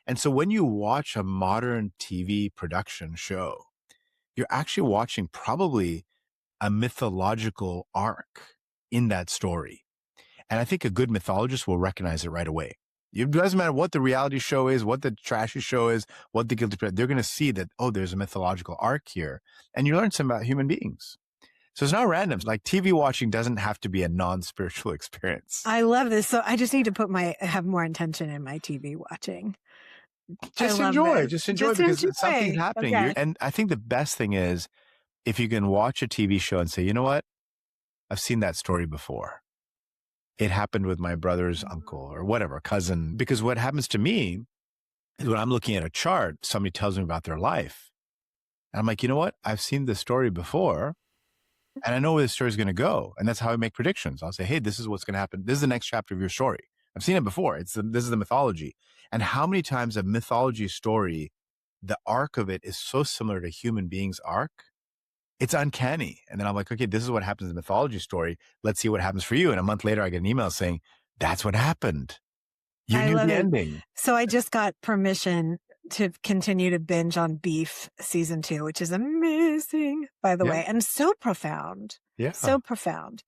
And so when you watch a modern TV production show, you're actually watching probably a mythological arc in that story. And I think a good mythologist will recognize it right away. It doesn't matter what the reality show is, what the trashy show is, what the guilty pleasure, they're going to see that, oh, there's a mythological arc here. And you learn something about human beings. So it's not random. Like TV watching doesn't have to be a non-spiritual experience. I love this. So I just need to have more intention in my TV watching. Just enjoy because something's happening. Okay. And I think the best thing is if you can watch a TV show and say, you know what? I've seen that story before. It happened with my brother's uncle or whatever, cousin. Because what happens to me is when I'm looking at a chart, somebody tells me about their life. And I'm like, you know what? I've seen this story before and I know where the story is going to go. And that's how I make predictions. I'll say, hey, this is what's going to happen. This is the next chapter of your story. I've seen it before. This is the mythology. And how many times a mythology story, the arc of it is so similar to human beings' arc. It's uncanny. And then I'm like, okay, this is what happens in the mythology story. Let's see what happens for you. And a month later, I get an email saying, that's what happened. You knew the ending. So I just got permission to continue to binge on Beef season 2, which is amazing, by the way, and so profound. Yeah. So profound.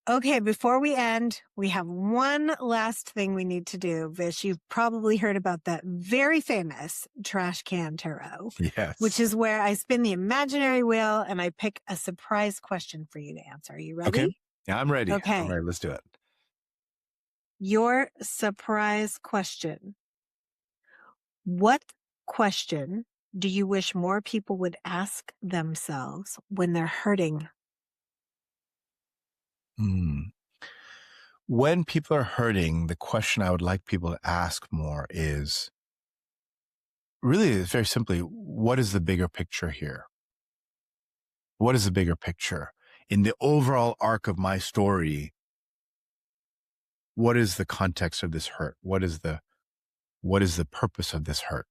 Okay, before we end, we have one last thing we need to do. Vish, you've probably heard about that very famous trash can tarot. Yes. Which is where I spin the imaginary wheel and I pick a surprise question for you to answer. Are you ready? Okay. Yeah, I'm ready. Okay. I'm ready. Let's do it. Your surprise question. What question do you wish more people would ask themselves when they're hurting? When people are hurting, the question I would like people to ask more is really very simply, what is the bigger picture here? What is the bigger picture? In the overall arc of my story, what is the context of this hurt? What is the purpose of this hurt?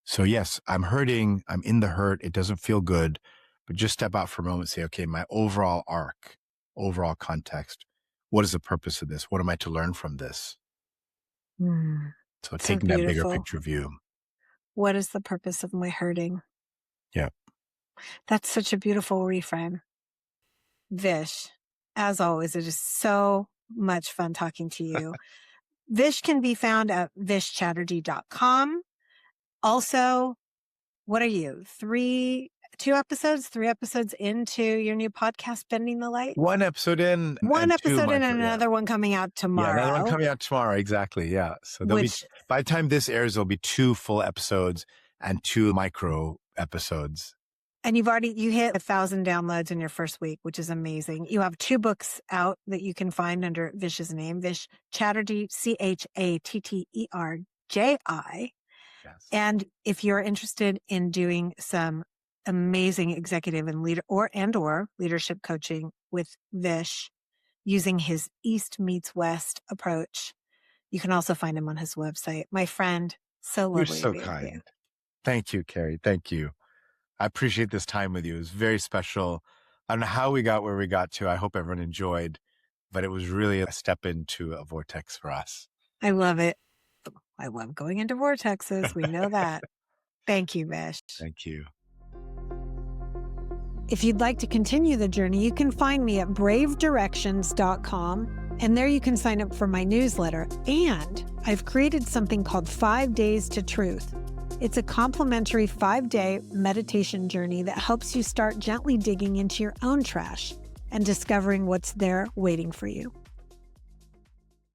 So yes, I'm hurting. I'm in the hurt. It doesn't feel good, but just step out for a moment and say, okay, my overall arc, overall context. What is the purpose of this? What am I to learn from this? So taking that bigger picture view. What is the purpose of my hurting? Yeah. That's such a beautiful reframe. Vish, as always, it is so much fun talking to you. Vish can be found at vishchatterji.com. Also, what are you? 3 episodes into your new podcast, Bending the Light? One episode in. One episode in and another one coming out tomorrow. Yeah, another one coming out tomorrow. Exactly. Yeah. So there'll be, by the time this airs, there'll be 2 full episodes and 2 micro episodes. And you hit 1,000 downloads in your first week, which is amazing. You have 2 books out that you can find under Vish's name, Vish Chatterji, Chatterji. Yes. And if you're interested in doing some amazing executive and or leadership coaching with Vish using his East meets West approach, you can also find him on his website. My friend, so lovely. You're so kind. Thank you, Carrie. Thank you. I appreciate this time with you. It was very special. I don't know how we got where we got to. I hope everyone enjoyed, but it was really a step into a vortex for us. I love it. I love going into vortexes. We know that. Thank you, Vish. Thank you. If you'd like to continue the journey, you can find me at bravedirections.com, and there you can sign up for my newsletter. And I've created something called 5 Days to Truth. It's a complimentary 5-day meditation journey that helps you start gently digging into your own trash and discovering what's there waiting for you.